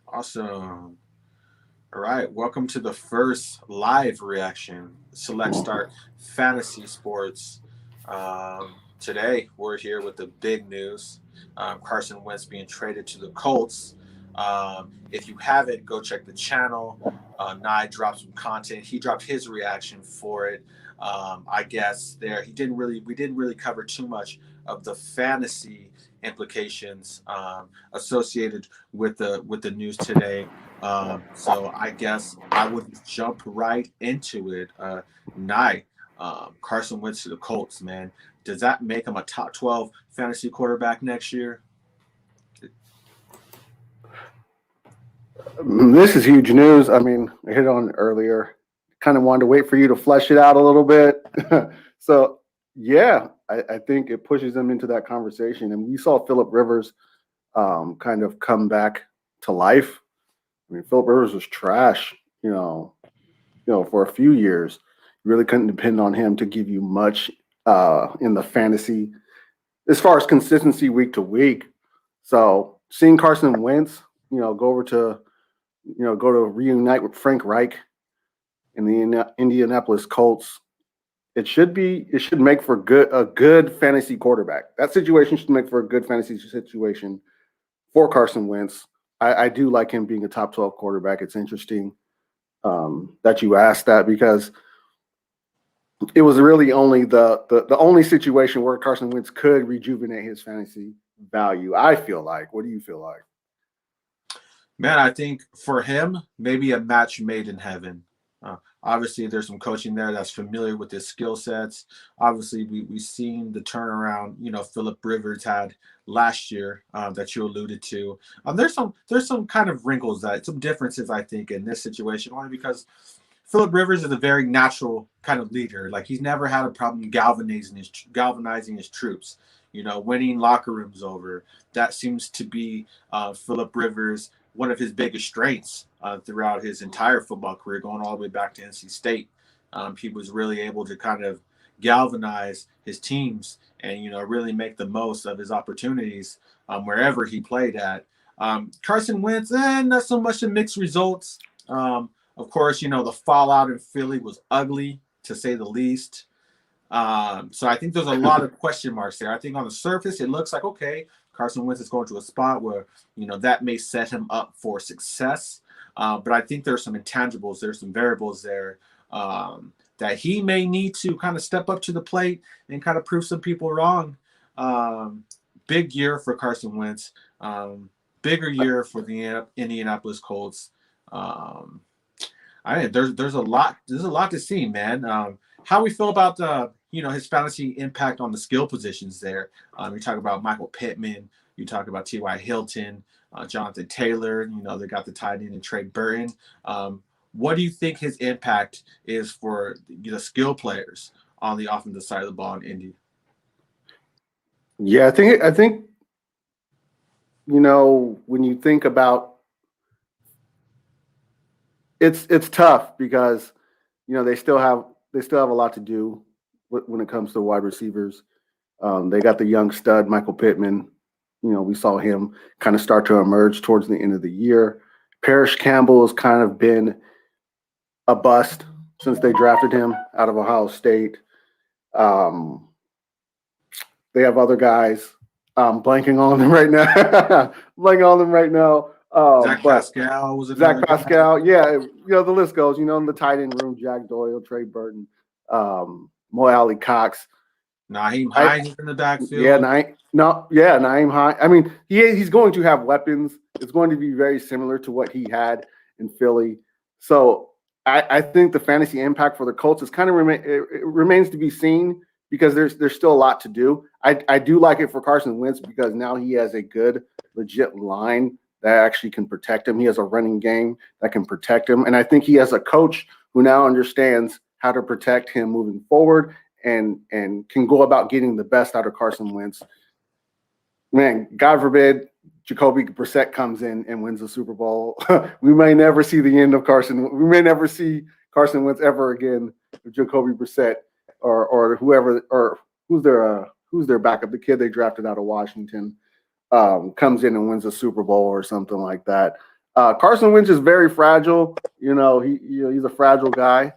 Awesome. All right. Welcome to the first live reaction, Select Start Fantasy Sports. Today, we're here with the big news Carson Wentz being traded to the Colts. If you haven't, go check the channel. Nye dropped some content. He dropped his reaction for it. I guess we didn't really cover too much of the fantasy implications associated with the news today. So I guess I would jump right into it. Night, Carson Wentz to the Colts, man. Does that make him a top 12 fantasy quarterback next year? This is huge news. I mean, I hit on it earlier. Kind of wanted to wait for you to flesh it out a little bit. So, yeah, I think it pushes them into that conversation. And we saw Philip Rivers kind of come back to life. I mean, Philip Rivers was trash, for a few years. You really couldn't depend on him to give you much in the fantasy as far as consistency week to week. So, seeing Carson Wentz, go to reunite with Frank Reich in the Indianapolis Colts. It should make for a good fantasy quarterback. That situation should make for a good fantasy situation for Carson Wentz. I do like him being a top 12 quarterback. It's interesting that you asked that because it was really only the only situation where Carson Wentz could rejuvenate his fantasy value. I feel like. What do you feel like? Man, I think for him, maybe a match made in heaven. Obviously, there's some coaching there that's familiar with his skill sets. Obviously, we've seen the turnaround, Philip Rivers had last year that you alluded to. There's some kind of wrinkles some differences, I think, in this situation, only because Philip Rivers is a very natural kind of leader. Like he's never had a problem galvanizing his troops. Winning locker rooms over. That seems to be Philip Rivers one of his biggest strengths throughout his entire football career, going all the way back to NC State. He was really able to kind of galvanize his teams and really make the most of his opportunities wherever he played at. Carson Wentz, not so much the mixed results. Of course, the fallout in Philly was ugly to say the least. So I think there's a lot of question marks there. I think on the surface, it looks like, okay, Carson Wentz is going to a spot where, that may set him up for success. But I think there's some intangibles, there's some variables there that he may need to kind of step up to the plate and kind of prove some people wrong. Big year for Carson Wentz. Bigger year for the Indianapolis Colts. There's a lot to see, man. How we feel about his fantasy impact on the skill positions there. You talk about Michael Pittman, you talk about T.Y. Hilton, Jonathan Taylor. They got the tight end and Trey Burton. What do you think his impact is for skill players on the offensive side of the ball in Indy? Yeah, I think when you think about it's tough because they still have a lot to do when it comes to wide receivers. They got the young stud Michael Pittman. We saw him kind of start to emerge towards the end of the year. Parrish Campbell has kind of been a bust since they drafted him out of Ohio State. Um, they have other guys. Blanking on them right now. Blanking on them right now. Zach But Pascal was Zach another guy. Pascal, yeah, the list goes. In the tight end room, Jack Doyle, Trey Burton, Mo Alley Cox. Naheem I Hines is in the Yeah, backfield. Naeem Hines. I mean, he's going to have weapons. It's going to be very similar to what he had in Philly. So I think the fantasy impact for the Colts is kind of it remains to be seen because there's still a lot to do. I do like it for Carson Wentz because now he has a good, legit line that actually can protect him. He has a running game that can protect him, and I think he has a coach who now understands how to protect him moving forward and can go about getting the best out of Carson Wentz. Man, God forbid Jacoby Brissett comes in and wins the Super Bowl. We may never see the end of Carson. We may never see Carson Wentz ever again with Jacoby Brissett or whoever or who's their backup, the kid they drafted out of Washington, comes in and wins a Super Bowl or something like that. Carson Wentz is very fragile. He's a fragile guy.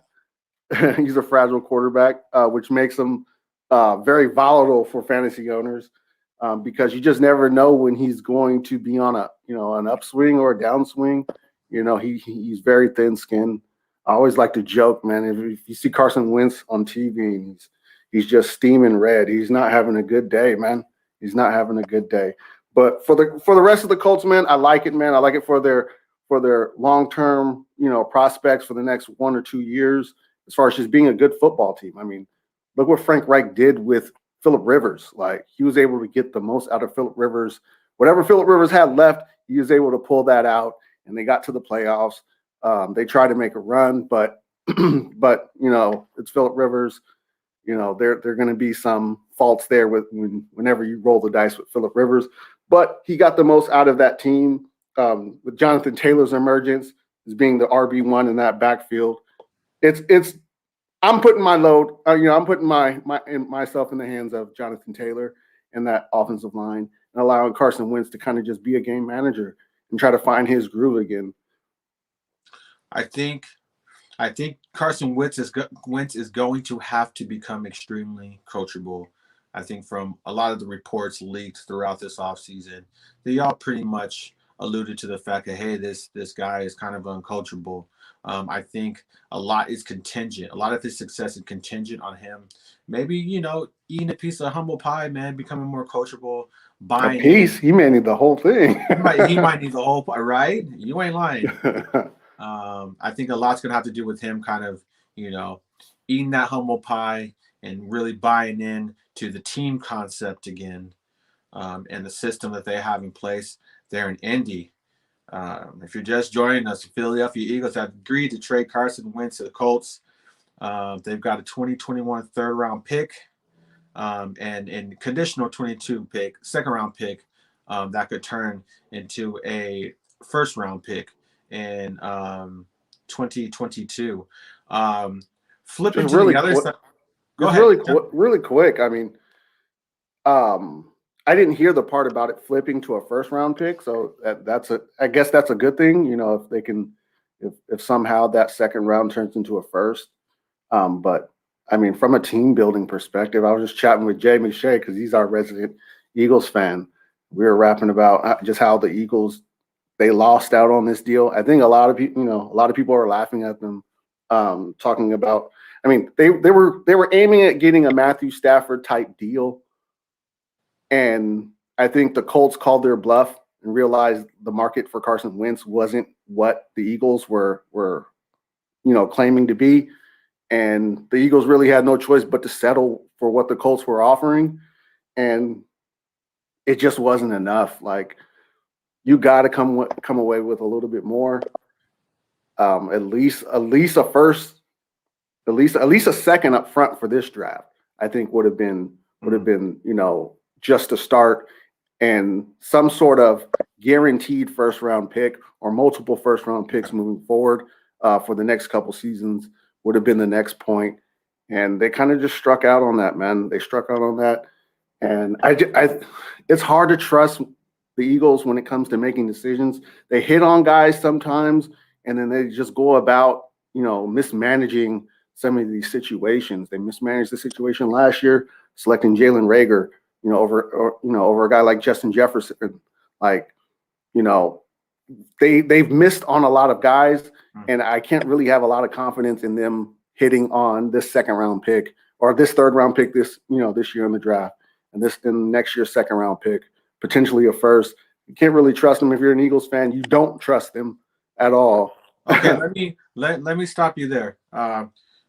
He's a fragile quarterback, which makes him very volatile for fantasy owners because you just never know when he's going to be on an upswing or a downswing. He's very thin-skinned. I always like to joke, man. If you see Carson Wentz on TV, and he's just steaming red. He's not having a good day, man. He's not having a good day. But for the rest of the Colts, man, I like it, man. I like it for their long-term, prospects for the next 1 or 2 years, as far as just being a good football team. I mean, look what Frank Reich did with Phillip Rivers. Like, he was able to get the most out of Phillip Rivers. Whatever Phillip Rivers had left, he was able to pull that out, and they got to the playoffs. They tried to make a run, but it's Phillip Rivers. There are going to be some faults there whenever you roll the dice with Phillip Rivers. But he got the most out of that team with Jonathan Taylor's emergence as being the RB1 in that backfield. I'm putting my load. I'm putting myself in the hands of Jonathan Taylor and that offensive line, and allowing Carson Wentz to kind of just be a game manager and try to find his groove again. I think Carson Wentz is going to have to become extremely coachable. I think from a lot of the reports leaked throughout this offseason, they all pretty much alluded to the fact that, hey, this guy is kind of uncoachable. I think a lot is contingent. A lot of his success is contingent on him maybe, eating a piece of humble pie, man, becoming more coachable, buying a piece. He may need the whole thing. he might need the whole pie, right? You ain't lying. I think a lot's going to have to do with him kind of, eating that humble pie and really buying in to the team concept again, and the system that they have in place there in Indy. If you're just joining us, the Philadelphia Eagles have agreed to trade Carson Wentz to the Colts. They've got a 2021 third-round pick and conditional 22 pick, second-round pick that could turn into a first-round pick in 2022. Flipping Just to really the other side. Go ahead. Really quick. I mean, I didn't hear the part about it flipping to a first round pick, so I guess that's a good thing. If they can, if somehow that second round turns into a first. But I mean, from a team building perspective, I was just chatting with Jay McShay because he's our resident Eagles fan. We were rapping about just how the Eagles, they lost out on this deal. I think a lot of people are laughing at them, talking about. I mean, they were aiming at getting a Matthew Stafford type deal, and I think the Colts called their bluff and realized the market for Carson Wentz wasn't what the Eagles were claiming to be, and the Eagles really had no choice but to settle for what the Colts were offering, and it just wasn't enough. Like, you got to come away with a little bit more, at least a first. At least a second up front for this draft, I think would have been just to start, and some sort of guaranteed first round pick or multiple first round picks moving forward for the next couple seasons would have been the next point. And they kind of just struck out on that, man. They struck out on that, and it's hard to trust the Eagles when it comes to making decisions. They hit on guys sometimes, and then they just go about mismanaging some of these situations. They mismanaged the situation last year, selecting Jalen Reagor, over a guy like Justin Jefferson. Like, they've missed on a lot of guys, and I can't really have a lot of confidence in them hitting on this second round pick or this third round pick this year in the draft, and next year's second round pick, potentially a first. You can't really trust them if you're an Eagles fan. You don't trust them at all. Okay, let me stop you there.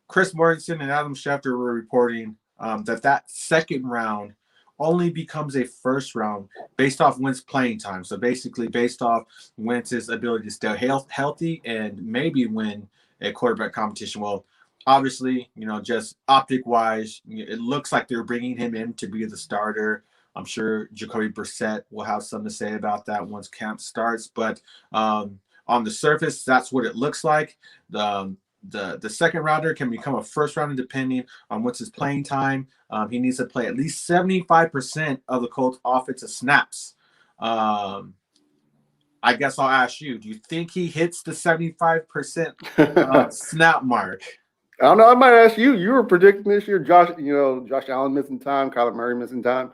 Chris Mortensen and Adam Schefter were reporting that second round only becomes a first round based off Wentz playing time. So basically based off Wentz's ability to stay healthy and maybe win a quarterback competition. Well, obviously, just optic-wise, it looks like they're bringing him in to be the starter. I'm sure Jacoby Brissett will have something to say about that once camp starts. But on the surface, that's what it looks like. The second rounder can become a first rounder depending on what's his playing time. He needs to play at least 75% of the Colts offensive snaps. I guess I'll ask you: do you think he hits the 75% I snap mark? don't know. I might ask you. You were predicting this year, Josh. Josh Allen missing time, Kyler Murray missing time.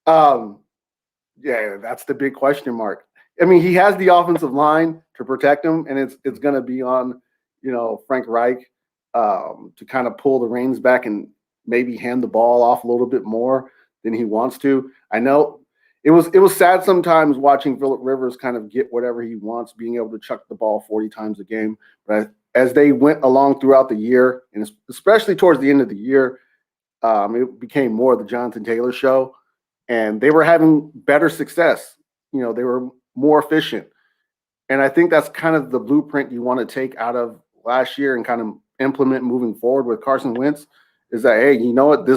Um, yeah, that's the big question mark. I mean, he has the offensive line to protect him, and it's going to be on, Frank Reich to kind of pull the reins back and maybe hand the ball off a little bit more than he wants to. I know it was sad sometimes watching Phillip Rivers kind of get whatever he wants, being able to chuck the ball 40 times a game. But as they went along throughout the year, and especially towards the end of the year, it became more the Jonathan Taylor show, and they were having better success. They were more efficient. And I think that's kind of the blueprint you want to take out of last year and kind of implement moving forward with Carson Wentz is that, hey, you know what,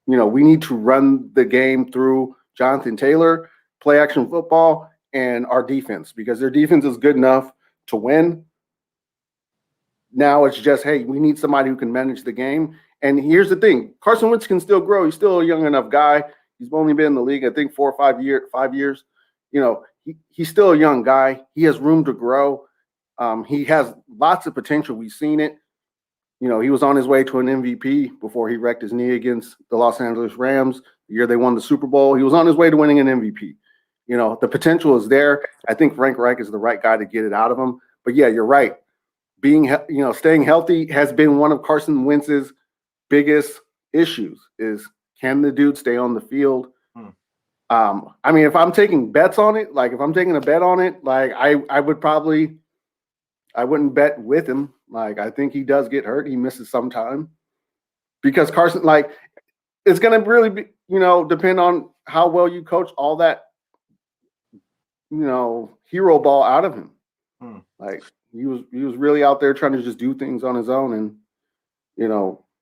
we need to run the game through Jonathan Taylor, play action football, and our defense, because their defense is good enough to win. Now it's just, hey, we need somebody who can manage the game. And here's the thing: Carson Wentz can still grow. He's still a young enough guy. He's only been in the league, I think, 4 or 5 years. He's still a young guy. He has room to grow. He has lots of potential. We've seen it. He was on his way to an MVP before he wrecked his knee against the Los Angeles Rams the year they won the Super Bowl. He was on his way to winning an MVP. The potential is there. I think Frank Reich is the right guy to get it out of him. But yeah, you're right. Staying healthy has been one of Carson Wentz's biggest issues. Is, can the dude stay on the field? I mean, if I'm taking bets on it, like if I'm taking a bet on it, like I wouldn't bet with him. Like, I think he does get hurt. He misses some time because Carson, like, it's going to really be, depend on how well you coach all that, hero ball out of him. Like, he was really out there trying to just do things on his own and,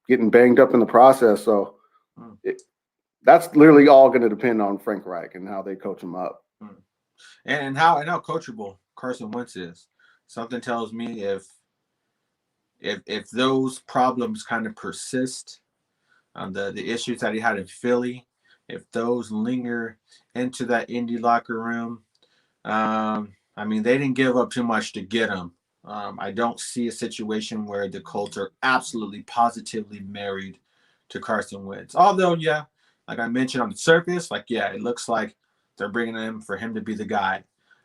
getting banged up in the process. So that's literally all going to depend on Frank Reich and how they coach him up. And how coachable Carson Wentz is. Something tells me if those problems kind of persist, the issues that he had in Philly, if those linger into that Indy locker room, I mean, they didn't give up too much to get him. I don't see a situation where the Colts are absolutely positively married to Carson Wentz. Although, yeah, like I mentioned on the surface, like, yeah, it looks like they're bringing him for him to be the guy.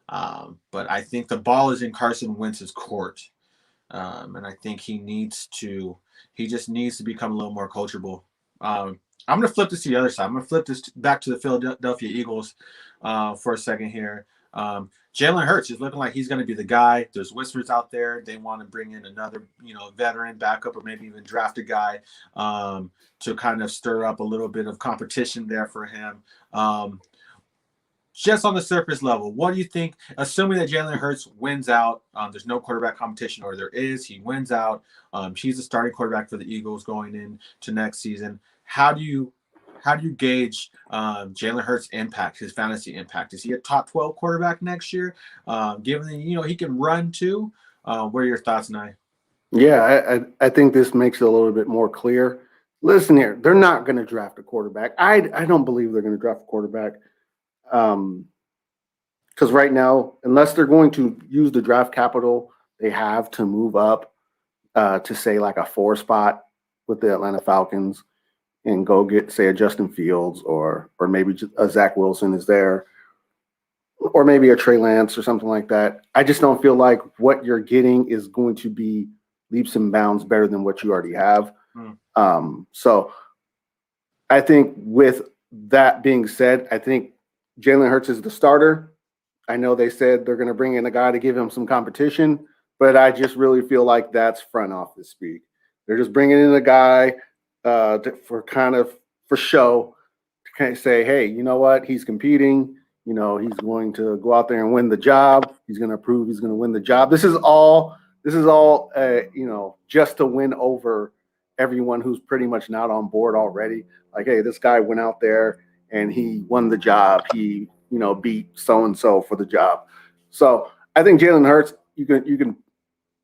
But I think the ball is in Carson Wentz's court. And I think he just needs to become a little more coachable. I'm going to flip this to the other side. I'm going to flip this back to the Philadelphia Eagles for a second here. Jalen Hurts is looking like he's going to be the guy. There's whispers out there. They want to bring in another, veteran backup or maybe even draft a guy to kind of stir up a little bit of competition there for him. Just on the surface level, what do you think, assuming that Jalen Hurts wins out, there's no quarterback competition, or there is, he wins out, he's the starting quarterback for the Eagles going into next season. How do you gauge Jalen Hurts' impact, his fantasy impact? Is he a top 12 quarterback next year? Given that, he can run too. What are your thoughts, Nye? Yeah, I think this makes it a little bit more clear. Listen here, they're not going to draft a quarterback. I don't believe they're going to draft a quarterback. Because right now, unless they're going to use the draft capital they have to move up to say like a 4 spot with the Atlanta Falcons and go get, say, a Justin Fields or maybe a Zach Wilson is there, or maybe a Trey Lance or something like that. I just don't feel like what you're getting is going to be leaps and bounds better than what you already have. So I think with that being said, I think Jalen Hurts is the starter. I know they said they're going to bring in a guy to give him some competition, but I just really feel like that's front office speak. They're just bringing in a guy for show to kind of say, hey, you know what? He's competing. He's going to go out there and win the job. He's going to prove he's going to win the job. This is all just to win over everyone who's pretty much not on board already. Like, hey, this guy went out there and he won the job. He, beat so-and-so for the job. So I think Jalen Hurts, you can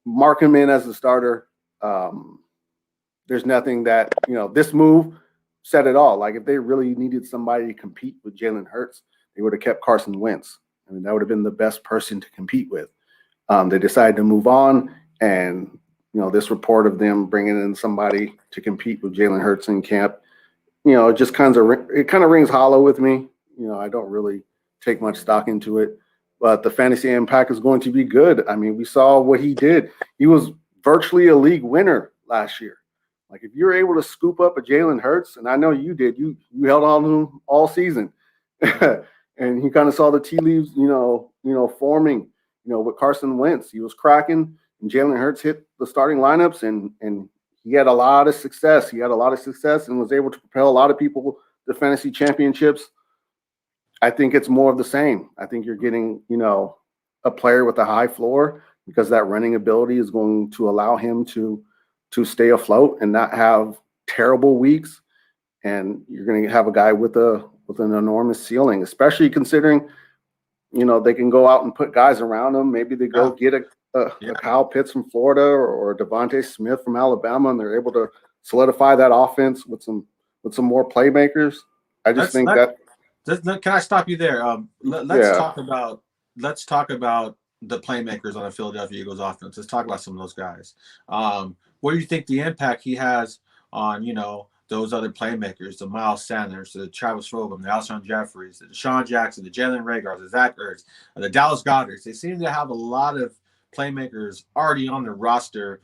mark him in as the starter. There's nothing that, this move said it all. Like, if they really needed somebody to compete with Jalen Hurts, they would have kept Carson Wentz. I mean, that would have been the best person to compete with. They decided to move on, and this report of them bringing in somebody to compete with Jalen Hurts in camp, it just kind of rings hollow with me. I don't really take much stock into it, but the fantasy impact is going to be good. I mean, we saw what he did. He was virtually a league winner last year. Like, if you're able to scoop up a Jalen Hurts, and I know you did, you held on to him all season, and you kind of saw the tea leaves, forming. With Carson Wentz, he was cracking, and Jalen Hurts hit the starting lineups, and he had a lot of success. He had a lot of success and was able to propel a lot of people to fantasy championships. I think it's more of the same. I think you're getting, a player with a high floor, because that running ability is going to allow him to stay afloat and not have terrible weeks. And you're going to have a guy with an enormous ceiling, especially considering, they can go out and put guys around him. Maybe they go get a Kyle Pitts from Florida or Devontae Smith from Alabama, and they're able to solidify that offense with some more playmakers. I just think that. Can I stop you there? Let's talk about the playmakers on the Philadelphia Eagles offense. Let's talk about some of those guys. What do you think the impact he has on those other playmakers, the Miles Sanders, the Travis Fulgham, the Alshon Jeffries, the Deshaun Jackson, the Jalen Reagor, the Zach Ertz, the Dallas Goederts? They seem to have a lot of playmakers already on the roster.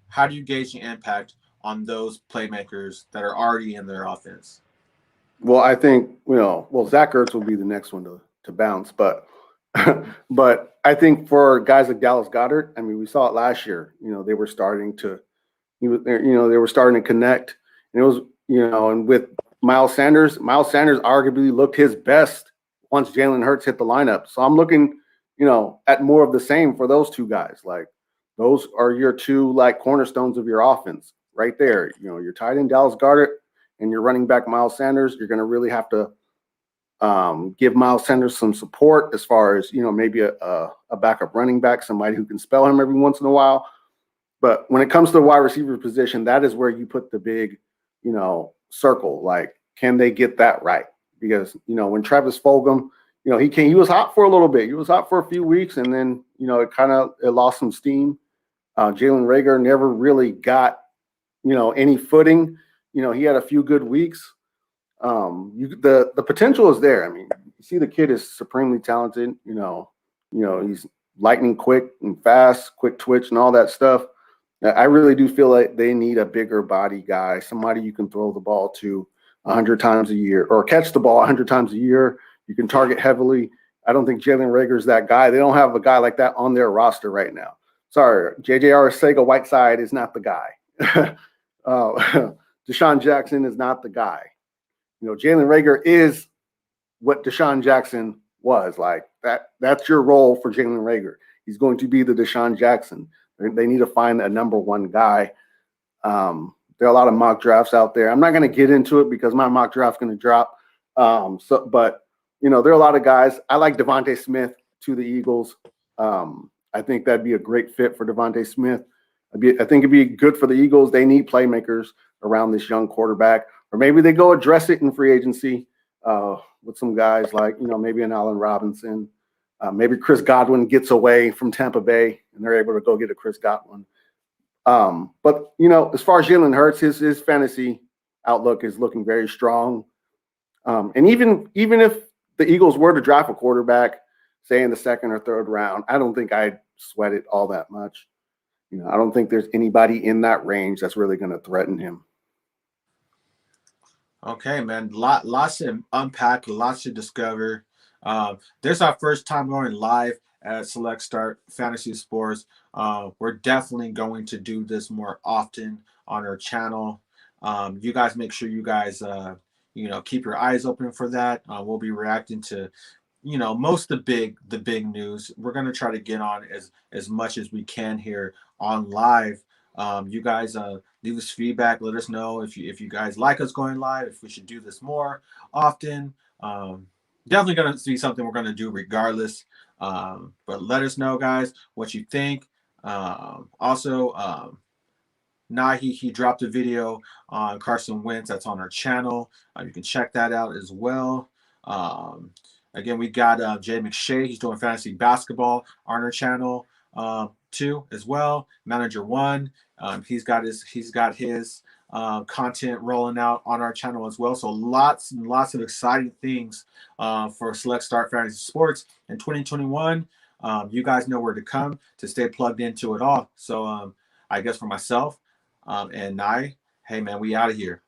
How do you gauge the impact on those playmakers that are already in their offense? Well, I think, Zach Ertz will be the next one to bounce, but but I think for guys like Dallas Goedert, I mean, we saw it last year. They were starting to, they were starting to connect, and it was, and with Miles Sanders arguably looked his best once Jalen Hurts hit the lineup. So I'm looking, at more of the same for those two guys. Like, those are your two cornerstones of your offense right there. Your tight end Dallas Goedert and your running back Miles Sanders. You're going to really have to give Miles Sanders some support as far as, maybe a backup running back, somebody who can spell him every once in a while. But when it comes to the wide receiver position, that is where you put the big, circle. Like, can they get that right? Because, when Travis Fulgham, he was hot for a little bit. He was hot for a few weeks, and then, it lost some steam. Jalen Reagor never really got, any footing. He had a few good weeks. The potential is there. I mean, you see the kid is supremely talented. He's lightning quick and fast, quick twitch and all that stuff. I really do feel like they need a bigger body guy, somebody you can throw the ball to 100 times a year, or catch the ball 100 times a year. You can target heavily. I don't think Jalen Reagor is that guy. They don't have a guy like that on their roster right now. Sorry, J.J. Arcega-Whiteside is not the guy. Deshaun Jackson is not the guy. Jalen Reagor is what Deshaun Jackson was. Like, that's your role for Jalen Reagor. He's going to be the Deshaun Jackson. They need to find a number one guy. There are a lot of mock drafts out there. I'm not going to get into it because my mock draft's going to drop. But there are a lot of guys. I like Devontae Smith to the Eagles. I think that'd be a great fit for Devontae Smith. I think it'd be good for the Eagles. They need playmakers around this young quarterback. Or maybe they go address it in free agency with some guys like, maybe an Allen Robinson. Maybe Chris Godwin gets away from Tampa Bay and they're able to go get a Chris Godwin. But, as far as Jalen Hurts, his fantasy outlook is looking very strong. And even if the Eagles were to draft a quarterback, say in the second or third round, I don't think I'd sweat it all that much. I don't think there's anybody in that range that's really going to threaten him. Okay, man. Lots to unpack, lots to discover. This is our first time going live at Select Start Fantasy Sports. We're definitely going to do this more often on our channel. You guys make sure you guys keep your eyes open for that. We'll be reacting to most of the big news. We're going to try to get on as much as we can here on live. You guys leave us feedback. Let us know if you guys like us going live, if we should do this more often. Definitely going to be something we're going to do regardless. But let us know, guys, what you think. Also, he dropped a video on Carson Wentz that's on our channel. You can check that out as well. Again, we got Jay McShay. He's doing fantasy basketball on our channel too as well. Manager One. He's got his content rolling out on our channel as well. So lots and lots of exciting things for Select Start Fantasy Sports in 2021. You guys know where to come to stay plugged into it all. So I guess for myself and Nye, hey man, we out of here.